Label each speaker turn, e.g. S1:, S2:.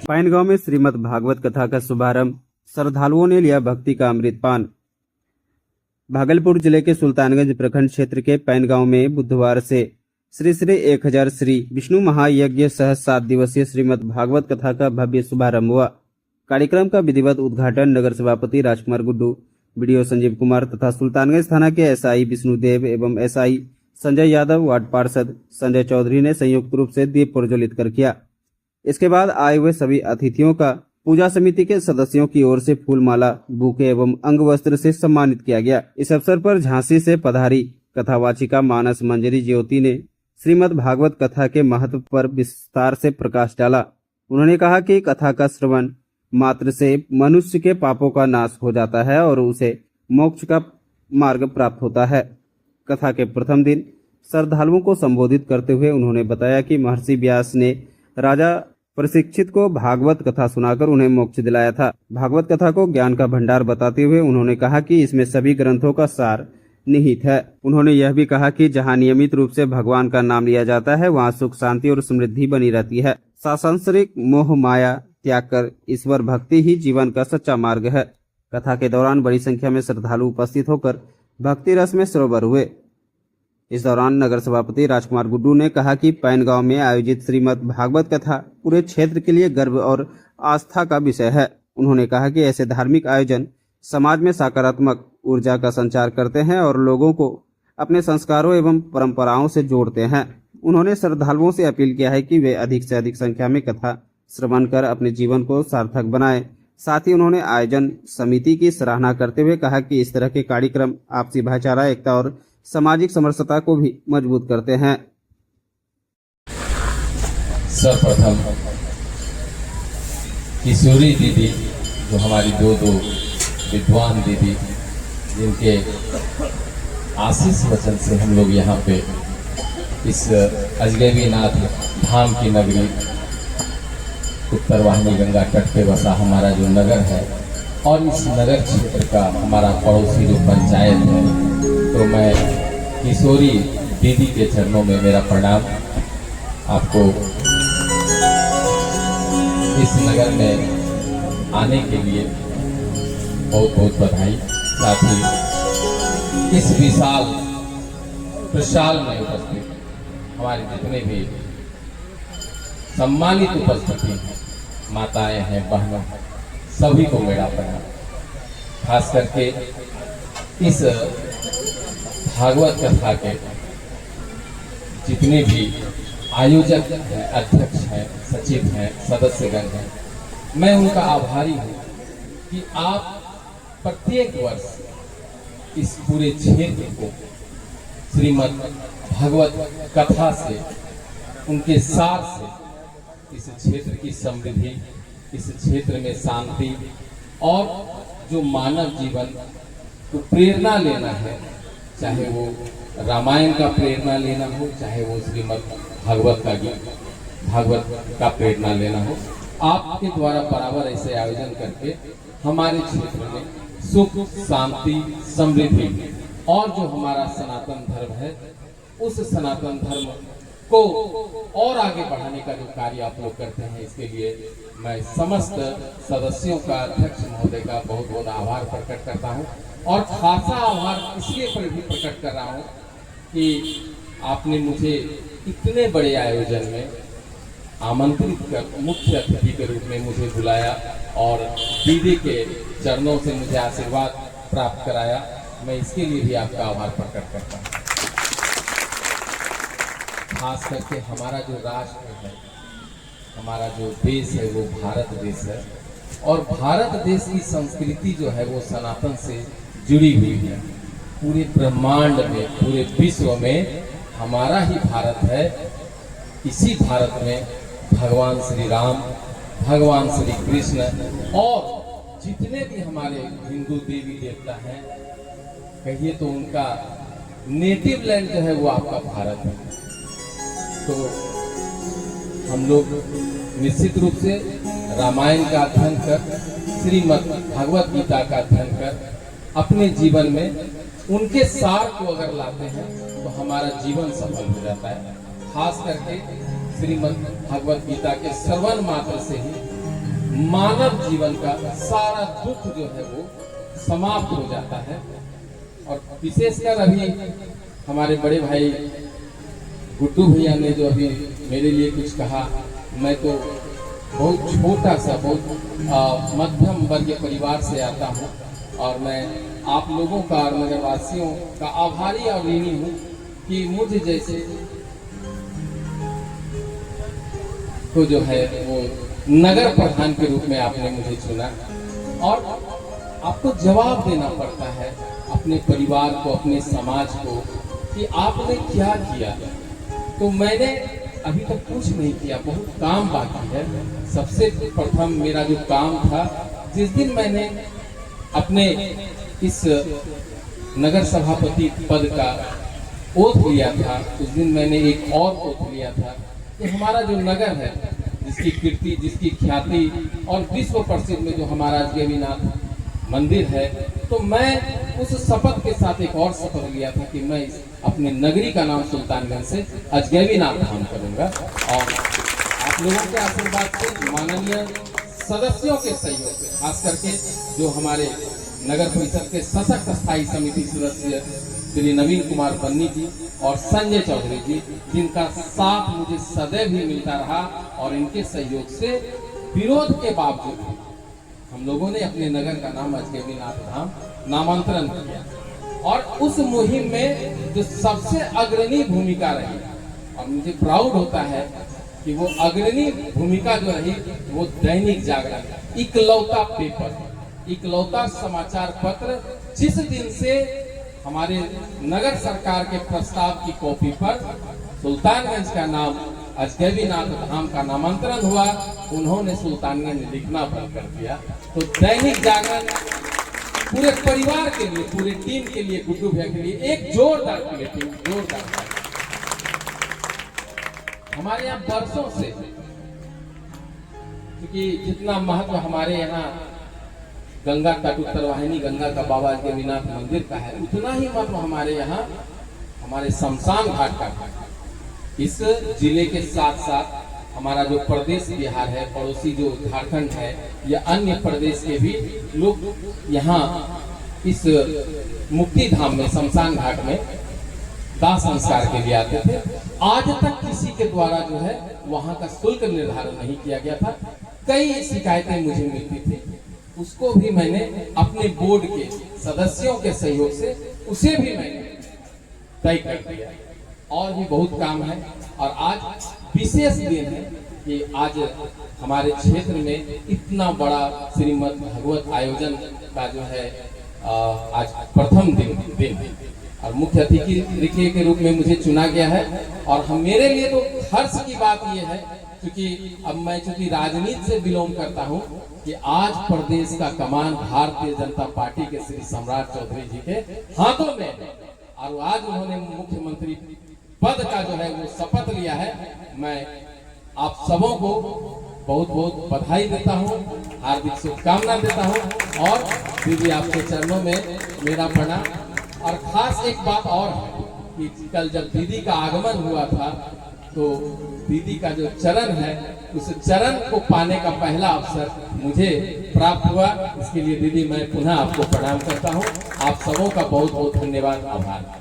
S1: Pine गांव में श्रीमद् भागवत कथा का शुभारंभ, श्रद्धालुओं ने लिया भक्ति का अमृतपान। भागलपुर जिले के सुल्तानगंज प्रखंड क्षेत्र के पाइन गांव में बुधवार से श्री श्री 1000 श्री विष्णु महायज्ञ सह 7 दिवसीय श्रीमद् भागवत कथा का भव्य शुभारंभ हुआ। कार्यक्रम का विधिवत उद्घाटन नगर सभापति राजकुमार गुड्डू, बीडीओ संजीव कुमार तथा सुल्तानगंज थाना के एसआई विष्णुदेव एवं एसआई संजय यादव, वार्ड पार्षद संजय चौधरी ने संयुक्त रूप से दीप प्रज्वलित कर किया। इसके बाद आए हुए सभी अतिथियों का पूजा समिति के सदस्यों की ओर से फूलमाला, बुके एवं अंग वस्त्र से सम्मानित किया गया। इस अवसर पर झांसी से पधारी कथावाचिका मानस मंजरी ज्योति ने श्रीमद् भागवत कथा के महत्व पर विस्तार से प्रकाश डाला। उन्होंने कहा कि कथा का श्रवण मात्र से मनुष्य के पापों का नाश हो जाता है और उसे मोक्ष का मार्ग प्राप्त होता है। कथा के प्रथम दिन श्रद्धालुओं को संबोधित करते हुए उन्होंने बताया कि महर्षि व्यास ने राजा प्रशिक्षित को भागवत कथा सुनाकर उन्हें मोक्ष दिलाया था। भागवत कथा को ज्ञान का भंडार बताते हुए उन्होंने कहा कि इसमें सभी ग्रंथों का सार निहित है। उन्होंने यह भी कहा कि जहां नियमित रूप से भगवान का नाम लिया जाता है वहां सुख, शांति और समृद्धि बनी रहती है। सांसारिक मोह माया त्याग कर ईश्वर भक्ति ही जीवन का सच्चा मार्ग है। कथा के दौरान बड़ी संख्या में श्रद्धालु उपस्थित होकर भक्ति रस में सरोवर हुए। इस दौरान नगर सभापति राजकुमार गुड्डू ने कहा कि पाइन गांव में आयोजित श्रीमद् भागवत कथा पूरे क्षेत्र के लिए गर्व और आस्था का विषय है। उन्होंने कहा कि ऐसे धार्मिक आयोजन समाज में सकारात्मक ऊर्जा का संचार करते हैं और लोगों को अपने संस्कारों एवं परंपराओं से जोड़ते हैं। उन्होंने श्रद्धालुओं से अपील किया है कि वे अधिक से अधिक संख्या में कथा श्रवण कर अपने जीवन को सार्थक बनाएं। साथ ही उन्होंने आयोजन समिति की सराहना करते हुए कहा कि इस तरह के कार्यक्रम आपसी भाईचारा, एकता और सामाजिक समरसता को भी मजबूत करते हैं।
S2: सर्वप्रथम किशोरी दीदी, जो हमारी दो विद्वान दीदी, जिनके आशीष वचन से हम लोग यहाँ पे इस अजगैबीनाथ धाम की नगरी उत्तर वाहिनी गंगा तट पे बसा हमारा जो नगर है और इस नगर क्षेत्र का हमारा पड़ोसी जो पंचायत है, तो मैं किशोरी दीदी के चरणों में मेरा प्रणाम। आपको इस नगर में आने के लिए बहुत बहुत बधाई। साथ ही इस विशाल में उपस्थित हमारे जितने भी सम्मानित उपस्थिति हैं, माताएं हैं, बहनों, सभी को मेरा प्रणाम। खास करके इस भागवत कथा के जितने भी आयोजक हैं, अध्यक्ष हैं, सचिव हैं, सदस्यगण हैं, मैं उनका आभारी हूँ कि आप प्रत्येक वर्ष इस पूरे क्षेत्र को श्रीमद् भागवत कथा से, उनके सार से इस क्षेत्र की समृद्धि, इस क्षेत्र में शांति और जो मानव जीवन को प्रेरणा लेना है, चाहे वो रामायण का प्रेरणा लेना हो, चाहे वो श्रीमद् भागवत का प्रेरणा लेना हो, आपके द्वारा बराबर ऐसे आयोजन करके हमारे क्षेत्र में सुख, शांति, समृद्धि और जो हमारा सनातन धर्म है, उस सनातन धर्म को और आगे बढ़ाने का जो कार्य आप लोग करते हैं, इसके लिए मैं समस्त सदस्यों का, अध्यक्ष महोदय का बहुत बहुत आभार प्रकट करता हूं। और खासा आभार इसलिए पर भी प्रकट कर रहा हूं कि आपने मुझे इतने बड़े आयोजन में आमंत्रित कर मुख्य अतिथि के रूप में मुझे बुलाया और दीदी के चरणों से मुझे आशीर्वाद प्राप्त कराया। मैं इसके लिए भी आपका आभार प्रकट करता हूँ। खास करके हमारा जो राष्ट्र है, हमारा जो देश है, वो भारत देश है और भारत देश की संस्कृति जो है वो सनातन से जुड़ी हुई है। पूरे ब्रह्मांड में, पूरे विश्व में हमारा ही भारत है। इसी भारत में भगवान श्री राम, भगवान श्री कृष्ण और जितने भी हमारे हिंदू देवी देवता हैं, कहिए तो उनका नेटिव लैंड जो है वो आपका भारत है। तो हम लोग निश्चित रूप से रामायण का अध्ययन कर, श्रीमद् भागवत गीता का अध्ययन कर अपने जीवन में उनके सार को अगर लाते हैं तो हमारा जीवन सफल हो जाता है। खास करके श्रीमद् भगवत गीता के श्रवण मात्र से ही मानव जीवन का सारा दुख जो है वो समाप्त हो जाता है। और विशेषकर अभी हमारे बड़े भाई गुड्डू भैया ने जो अभी मेरे लिए कुछ कहा, मैं तो बहुत छोटा सा बहुत मध्यम वर्गीय परिवार से आता हूँ और मैं आप लोगों का और नगरवासियों का आभारी और ऋणी हूँ कि मुझे जैसे तो जो है वो नगर प्रधान के रूप में आपने मुझे चुना और आपको जवाब देना पड़ता है अपने परिवार को, अपने समाज को कि आपने क्या किया। तो मैंने अभी तक कुछ नहीं किया, बहुत काम बाकी है। सबसे प्रथम मेरा जो काम था, जिस दिन मैंने अपने इस नगर सभापति पद का ओथ लिया था, उस दिन मैंने एक और ओथ लिया था कि हमारा जो नगर है, जिसकी कीर्ति, जिसकी ख्याति और विश्व प्रसिद्ध में जो हमारा अजगैबीनाथ मंदिर है, तो मैं उस शपथ के साथ एक और शपथ लिया था कि मैं इस अपने नगरी का नाम सुल्तानगंज से अजगैबीनाथ धाम करूंगा। और आप लोगों के आशीर्वाद से, माननीय सदस्यों के सहयोग से, खास करके जो हमारे नगर परिषद के सशक्त स्थायी समिति सदस्य श्री नवीन कुमार बन्नी जी और संजय चौधरी जी, जिनका साथ मुझे सदैव ही मिलता रहा और इनके सहयोग से विरोध के बावजूद हम लोगों ने अपने नगर का नाम अजगैबीनाथ धाम नामांतरण किया। और उस मुहिम में जो सबसे अग्रणी भूमिका रही, और मुझे प्राउड होता है कि वो अग्रणी भूमिका जो रही, वो दैनिक जागरण, इकलौता पेपर, इकलौता समाचार पत्र, जिस दिन से हमारे नगर सरकार के प्रस्ताव की कॉपी पर सुल्तानगंज का नाम अजगैबीनाथ धाम का नामांतरण हुआ, उन्होंने सुल्तानगंज लिखना बंद कर दिया। तो दैनिक जागरण पूरे परिवार के लिए, पूरी टीम के लिए, गुड्डू भैया के लिए एक जोरदार प्लेटिंग, जोरदार। हमारे यहाँ बरसों से, क्योंकि जितना महत्व हमारे यहाँ गंगा तट, उत्तरवाहिनी गंगा का बाबा अजगैबीनाथ मंदिर का है, उतना ही महत्व हमारे यहाँ हमारे शमशान घाट का है। इस जिले के साथ साथ हमारा जो प्रदेश बिहार है, पड़ोसी जो झारखंड है, या अन्य प्रदेश के भी लोग यहाँ इस मुक्ति धाम में, शमशान घाट में दाह संस्कार के लिए आते थे। आज तक किसी के द्वारा जो है वहाँ का शुल्क निर्धारण नहीं किया गया था। कई शिकायतें मुझे मिलती थी, उसको भी मैंने अपने बोर्ड के सदस्यों के सहयोग से उसे भी मैंने तय कर दिया। और भी बहुत काम है और आज विशेष दिन है कि आज हमारे क्षेत्र में इतना बड़ा श्रीमद् भागवत आयोजन का जो है आज प्रथम दिन और मुख्य अतिथि के रूप में मुझे चुना गया है। और हम, मेरे लिए तो हर्ष की बात यह है, क्योंकि अब मैं चूंकि राजनीति से बिलोंग करता हूं, कि आज प्रदेश का कमान भारतीय जनता पार्टी के श्री सम्राट चौधरी जी के हाथों में है और आज उन्होंने मुख्यमंत्री पद का जो है वो शपथ लिया है। मैं आप सबों को बहुत बहुत बधाई देता हूँ, हार्दिक शुभकामना देता हूँ और दीदी आपके चरणों में मेरा प्रणाम। और खास एक बात और है कि कल जब दीदी का आगमन हुआ था, तो दीदी का जो चरण है, उस चरण को पाने का पहला अवसर मुझे प्राप्त हुआ। इसके लिए दीदी मैं पुनः आपको प्रणाम करता हूँ। आप सबों का बहुत बहुत धन्यवाद, आभार।